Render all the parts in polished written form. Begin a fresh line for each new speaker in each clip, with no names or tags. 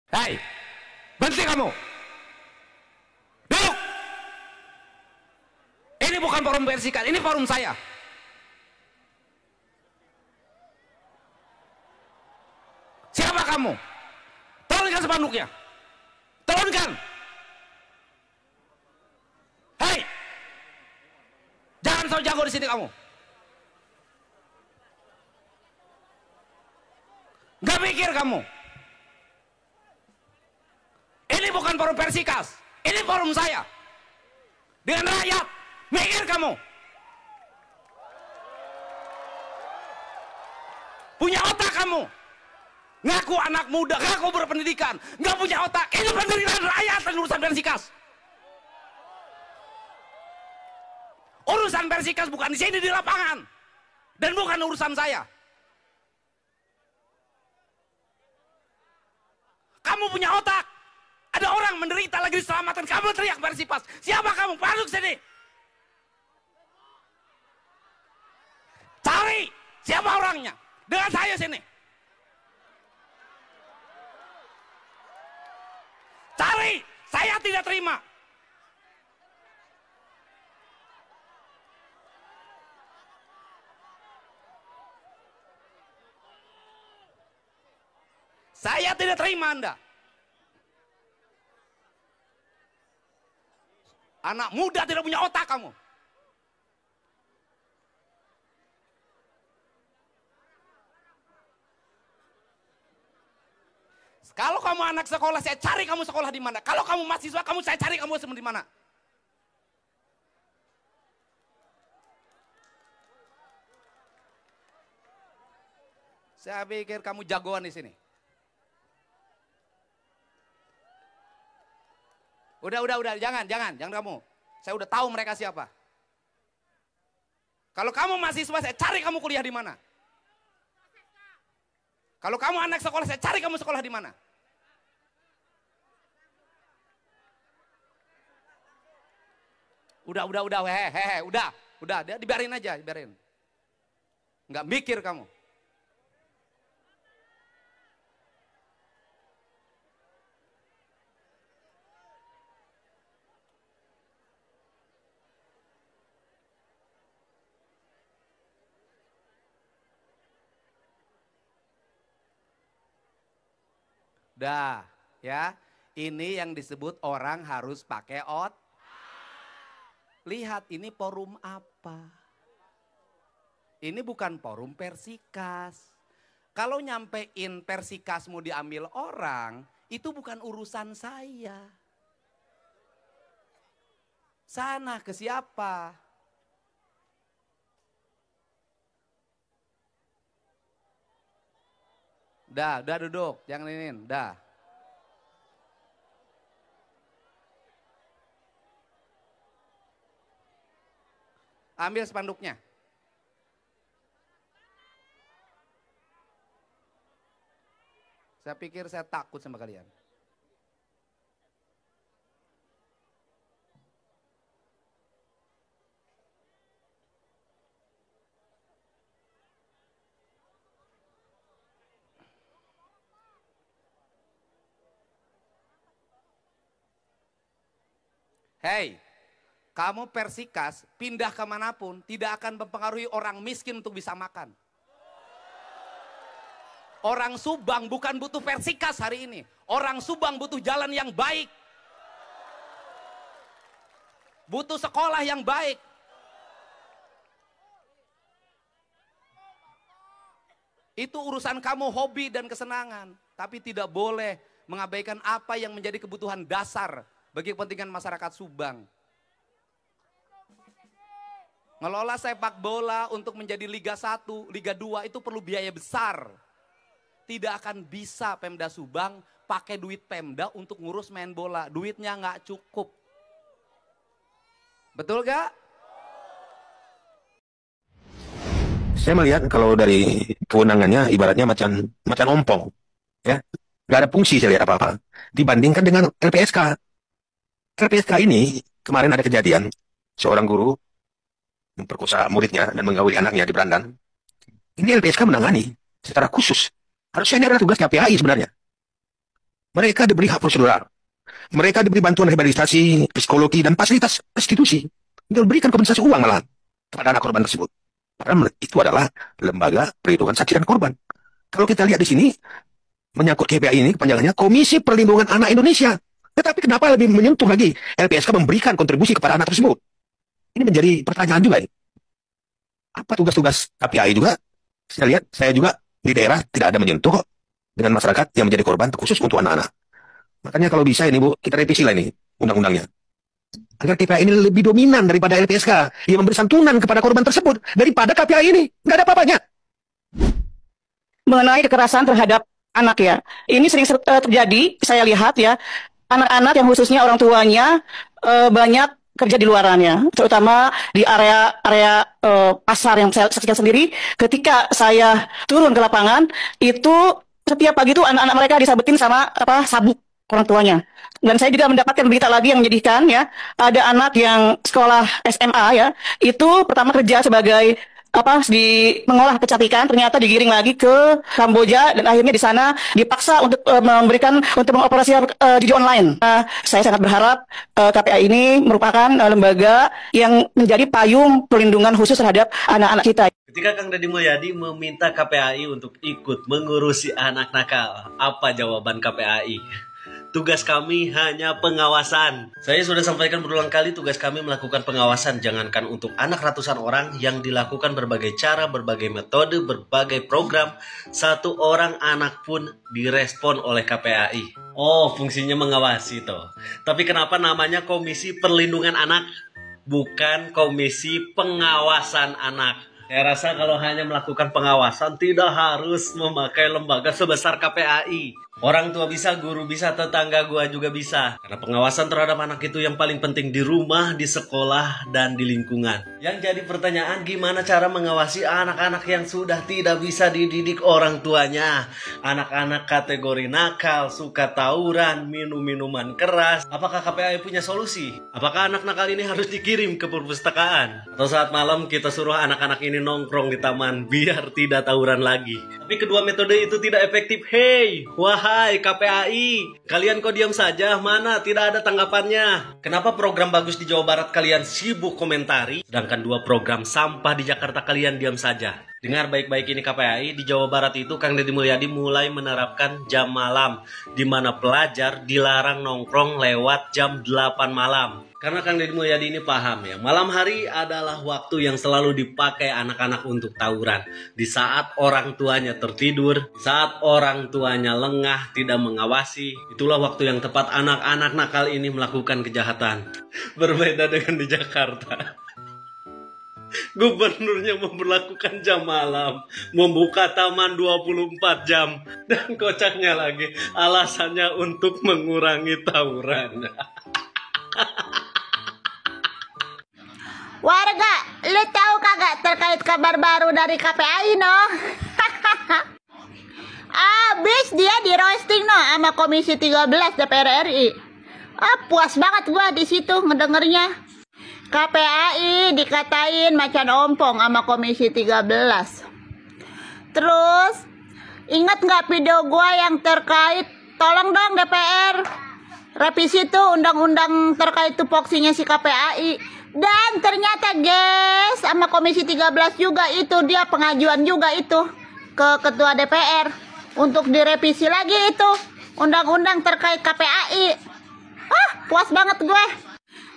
Hai, berhenti kamu. Duduk. Ini bukan forum Persikat, ini forum saya. Siapa kamu? Turunkan spanduknya. Turunkan. Hei, jangan so jago di sini kamu. Gak mikir kamu. Ini bukan forum Persikas, ini forum saya. Dengan rakyat, mikir kamu. Punya otak kamu. Ngaku anak muda, ngaku berpendidikan, nggak punya otak. Ini penderitaan rakyat dan urusan Persikas. Urusan Persikas bukan di sini di lapangan, dan bukan urusan saya. Kamu punya otak. Ada orang menderita lagi diselamatkan, kamu teriak Persipas. Siapa kamu? Masuk sini. Cari siapa orangnya. Dengan saya sini. Cari, saya tidak terima. Saya tidak terima Anda. Anak muda tidak punya otak kamu. Kalau kamu anak sekolah, saya cari kamu sekolah di mana. Kalau kamu mahasiswa, saya cari kamu di mana. Saya pikir kamu jagoan di sini. Udah, jangan kamu. Saya udah tahu mereka siapa. Kalau kamu mahasiswa, saya cari kamu kuliah di mana. Kalau kamu anak sekolah, saya cari kamu sekolah di mana. Udah, dibiarin aja, dibiarin. Nggak mikir kamu. Dah, ya. Ini yang disebut orang harus pakai otak. Lihat ini forum apa. Ini bukan forum Persikas. Kalau nyampein Persikasmu diambil orang, itu bukan urusan saya. Sana ke siapa? Udah duduk, jangan ini, dah. Ambil spanduknya. Saya pikir saya takut sama kalian. Hei, kamu Persikas pindah kemanapun tidak akan mempengaruhi orang miskin untuk bisa makan. Orang Subang bukan butuh Persikas hari ini. Orang Subang butuh jalan yang baik. Butuh sekolah yang baik. Itu urusan kamu hobi dan kesenangan. Tapi tidak boleh mengabaikan apa yang menjadi kebutuhan dasar bagi kepentingan masyarakat Subang. Ngelola sepak bola untuk menjadi Liga 1, Liga 2 itu perlu biaya besar. Tidak akan bisa Pemda Subang pakai duit Pemda untuk ngurus main bola. Duitnya nggak cukup. Betul gak?
Saya melihat kalau dari kewenangannya ibaratnya macan ompong, ya, nggak ada fungsi saya lihat apa-apa. Dibandingkan dengan LPSK. LPSK ini kemarin ada kejadian seorang guru memperkosa muridnya dan menggauli anaknya di Berandan. Ini LPSK menangani secara khusus. Harusnya ini adalah tugas KPAI sebenarnya. Mereka diberi hak prosedural. Mereka diberi bantuan rehabilitasi, psikologi, dan fasilitas restitusi. Diberikan kompensasi uang malah kepada anak korban tersebut. Padahal itu adalah lembaga perlindungan saksi dan korban. Kalau kita lihat di sini, menyangkut KPAI ini, kepanjangannya Komisi Perlindungan Anak Indonesia. Tetapi kenapa lebih menyentuh lagi LPSK memberikan kontribusi kepada anak tersebut? Ini menjadi pertanyaan juga ini. Apa tugas-tugas KPAI juga? Saya juga di daerah tidak ada menyentuh kok dengan masyarakat yang menjadi korban khusus untuk anak-anak. Makanya kalau bisa ini Bu, kita revisi lah ini undang-undangnya. Agar KPAI ini lebih dominan daripada LPSK yang memberi santunan kepada korban tersebut daripada KPAI ini. Nggak ada apa-apanya.
Mengenai kekerasan terhadap anak ya, ini sering terjadi, saya lihat ya, anak-anak yang khususnya orang tuanya banyak kerja di luarannya, terutama di area pasar yang saya saksikan sendiri. Ketika saya turun ke lapangan, itu setiap pagi itu anak-anak mereka disabetin sama sabuk orang tuanya. Dan saya juga mendapatkan berita lagi yang menyedihkan ya, ada anak yang sekolah SMA ya, itu pertama kerja sebagai mengolah kecantikan, ternyata digiring lagi ke Kamboja dan akhirnya di sana dipaksa untuk mengoperasi judi online. Saya sangat berharap KPAI ini merupakan lembaga yang menjadi payung perlindungan khusus terhadap anak-anak kita.
Ketika Kang Deddy Mulyadi meminta KPAI untuk ikut mengurusi anak nakal, apa jawaban KPAI? Tugas kami hanya pengawasan. Saya sudah sampaikan berulang kali, tugas kami melakukan pengawasan. Jangankan untuk anak ratusan orang yang dilakukan berbagai cara, berbagai metode, berbagai program. Satu orang anak pun direspon oleh KPAI. Oh, fungsinya mengawasi toh. Tapi kenapa namanya Komisi Perlindungan Anak, bukan Komisi Pengawasan Anak? Saya rasa kalau hanya melakukan pengawasan tidak harus memakai lembaga sebesar KPAI. Orang tua bisa, guru bisa, tetangga gua juga bisa. Karena pengawasan terhadap anak itu yang paling penting di rumah, di sekolah, dan di lingkungan. Yang jadi pertanyaan, gimana cara mengawasi anak-anak yang sudah tidak bisa dididik orang tuanya? Anak-anak kategori nakal, suka tawuran, minum minuman keras. Apakah KPAI punya solusi? Apakah anak nakal ini harus dikirim ke perpustakaan? Atau saat malam kita suruh anak-anak ini nongkrong di taman biar tidak tawuran lagi? Tapi kedua metode itu tidak efektif. Hei, wahai KPAI, kalian kok diam saja? Mana tidak ada tanggapannya? Kenapa program bagus di Jawa Barat kalian sibuk komentari, sedangkan dua program sampah di Jakarta kalian diam saja? Dengar baik-baik ini KPAI, di Jawa Barat itu Kang Deddy Mulyadi mulai menerapkan jam malam, di mana pelajar dilarang nongkrong lewat jam 8 malam. Karena Kang Deddy Mulyadi ini paham ya, malam hari adalah waktu yang selalu dipakai anak-anak untuk tawuran. Di saat orang tuanya tertidur, saat orang tuanya lengah, tidak mengawasi, itulah waktu yang tepat anak-anak nakal ini melakukan kejahatan. Berbeda dengan di Jakarta. Gubernurnya memperlakukan jam malam, membuka taman 24 jam, dan kocaknya lagi alasannya untuk mengurangi tawuran.
Warga, lu tahu kagak terkait kabar baru dari KPAI no? Abis dia di roasting no sama Komisi 13 DPR RI. Puas banget gua di situ ngedengernya. KPAI dikatain macan ompong sama Komisi 13. Terus ingat nggak video gua yang terkait, tolong dong DPR revisi tuh undang-undang terkait tupoksinya si KPAI. Dan ternyata guys, sama Komisi 13 juga itu dia pengajuan juga itu ke Ketua DPR untuk direvisi lagi itu undang-undang terkait KPAI. Puas banget gue.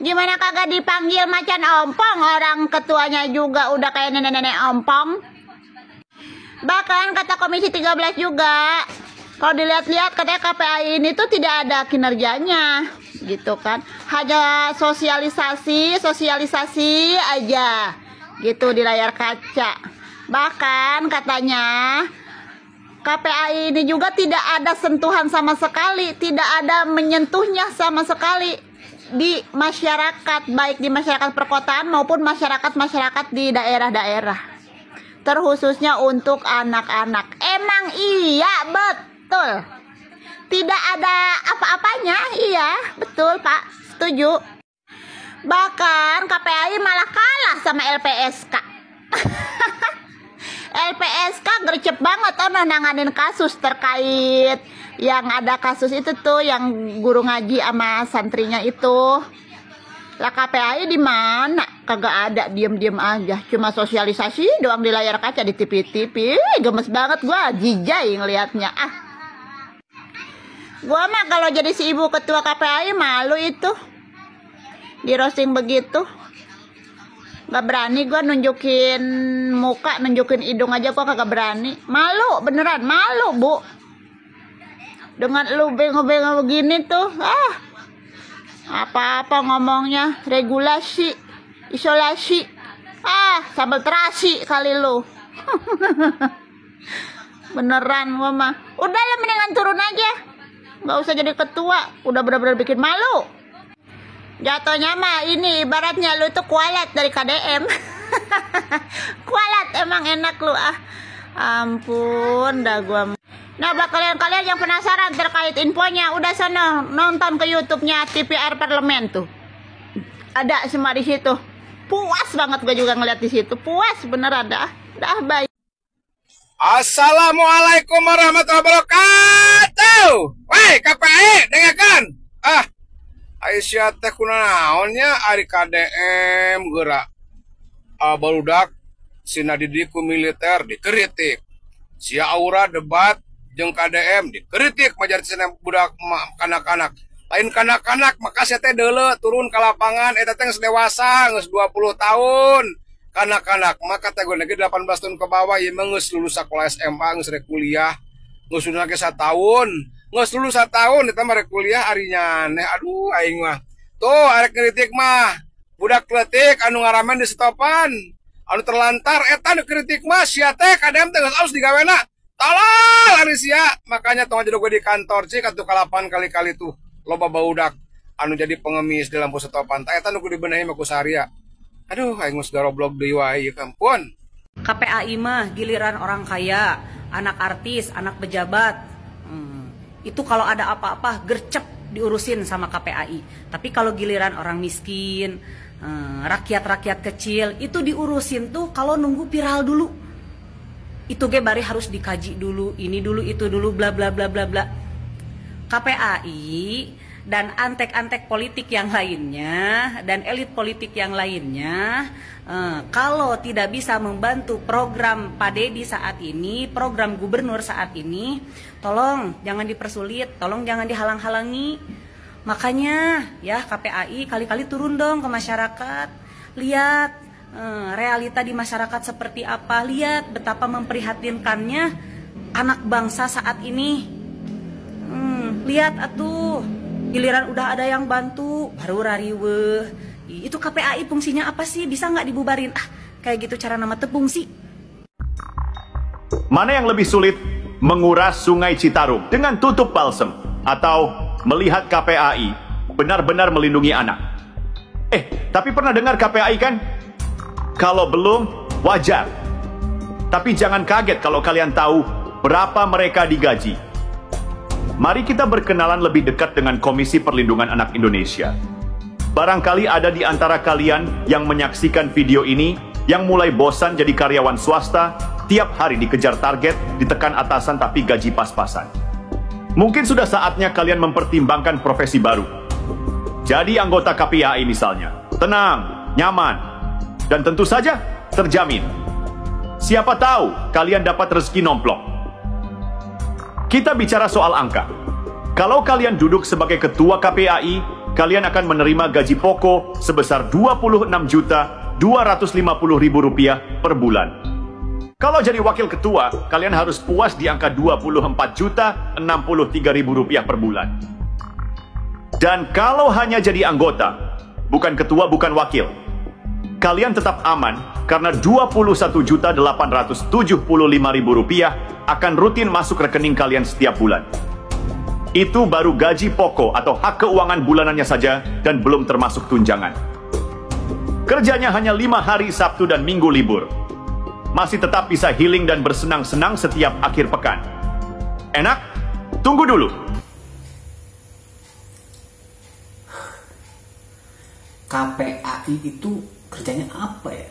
Gimana kagak dipanggil macan ompong, orang ketuanya juga udah kayak nenek-nenek ompong. Bahkan kata Komisi 13 juga, kalau dilihat-lihat katanya KPAI ini tuh tidak ada kinerjanya gitu kan, hanya sosialisasi aja gitu di layar kaca. Bahkan katanya KPAI ini juga tidak ada sentuhan sama sekali, tidak ada menyentuhnya sama sekali di masyarakat, baik di masyarakat perkotaan maupun masyarakat di daerah-daerah, terkhususnya untuk anak-anak. Emang iya, betul, tidak ada apa-apanya. Iya, betul Pak, setuju. Bahkan KPAI malah kalah sama LPSK. LPSK gercep banget nanganin kasus terkait Yang ada kasus itu tuh, yang guru ngaji sama santrinya itu. Lah KPAI di mana? Kagak ada, diem-diem aja. Cuma sosialisasi doang di layar kaca di TV-TV. Gemes banget gua, jijai ngelihatnya. Gua mah kalau jadi si ibu ketua KPAI malu itu. Di roasting begitu. Gak berani gue nunjukin muka, nunjukin hidung aja gue kagak berani. Malu, beneran malu bu. Dengan lu bengong-bengong begini tuh, apa-apa ngomongnya, regulasi, isolasi, sambal terasi kali lu. Beneran gue mah. Udah lah mendingan turun aja. Gak usah jadi ketua, udah bener-bener bikin malu. Jatuhnya mah ini ibaratnya lu tuh kualat dari KDM. Kualat emang enak lu Ampun dah gua. Nah buat kalian-kalian yang penasaran terkait infonya, udah sana nonton ke YouTube-nya TPR Parlemen tuh. Ada semua di situ. Puas banget gue juga ngeliat di situ. Puas beneran dah. Dah baik.
Assalamualaikum warahmatullahi wabarakatuh. Woi KPI dengarkan. Aisyah teh kunaonnya ari KDM gerak barudak sina didiku militer dikritik, sia aura debat jeung KDM dikritik majarisna budak kanak-kanak lain kanak-kanak makasih teh deuleu turun ke lapangan eta teh geus dewasa geus 20 tahun kanak-kanak maka kategori 18 tahun ke bawah ieu mah geus lulus sekolah SMA geus rek kuliah geus sudah ge 1 tahun geus lulus 1 tahun eta mah rek kuliah ari nyaneh aduh aing mah tuh arek kritik mah budak kletik anu ngaramen di stopan anu terlantar eta nu kritik mah sia teh KDM teh geus alus digawena talal ari sia makanya tong aja gue di kantor cik atuh kalapan kali-kali tuh loba baudak anu jadi pengemis di lampu stopan teh eta nu kudu dibenehi mah ku saria aduh aing geus garoblog deui wae ieu kampun.
KPAI mah giliran orang kaya, anak artis, anak pejabat. Itu kalau ada apa-apa gercep diurusin sama KPAI. Tapi kalau giliran orang miskin, rakyat-rakyat kecil, itu diurusin tuh kalau nunggu viral dulu. Itu ge bari harus dikaji dulu, ini dulu, itu dulu, bla bla bla bla bla. KPAI dan antek-antek politik yang lainnya dan elit politik yang lainnya kalau tidak bisa membantu program Pak Dedi saat ini, program gubernur saat ini, tolong jangan dipersulit, tolong jangan dihalang-halangi. Makanya ya KPAI kali-kali turun dong ke masyarakat, lihat realita di masyarakat seperti apa, lihat betapa memprihatinkannya anak bangsa saat ini. Lihat atuh, giliran udah ada yang bantu baru rariweuh. Itu KPAI fungsinya apa sih? Bisa nggak dibubarin? Kayak gitu cara nama tepung sih.
Mana yang lebih sulit? Menguras Sungai Citarum dengan tutup balsem atau melihat KPAI benar-benar melindungi anak? Tapi pernah dengar KPAI kan? Kalau belum, wajar. Tapi jangan kaget kalau kalian tahu berapa mereka digaji. Mari kita berkenalan lebih dekat dengan Komisi Perlindungan Anak Indonesia. Barangkali ada di antara kalian yang menyaksikan video ini yang mulai bosan jadi karyawan swasta, tiap hari dikejar target, ditekan atasan tapi gaji pas-pasan. Mungkin sudah saatnya kalian mempertimbangkan profesi baru. Jadi anggota KPAI misalnya. Tenang, nyaman, dan tentu saja terjamin. Siapa tahu kalian dapat rezeki nomplok. Kita bicara soal angka. Kalau kalian duduk sebagai ketua KPAI, kalian akan menerima gaji pokok sebesar Rp26.250.000 per bulan. Kalau jadi wakil ketua, kalian harus puas di angka Rp24.063.000 per bulan. Dan kalau hanya jadi anggota, bukan ketua, bukan wakil, kalian tetap aman karena Rp21.875.000 akan rutin masuk rekening kalian setiap bulan. Itu baru gaji pokok atau hak keuangan bulanannya saja dan belum termasuk tunjangan. Kerjanya hanya 5 hari Sabtu dan Minggu libur. Masih tetap bisa healing dan bersenang-senang setiap akhir pekan. Enak? Tunggu dulu.
KPAI itu kerjanya apa ya?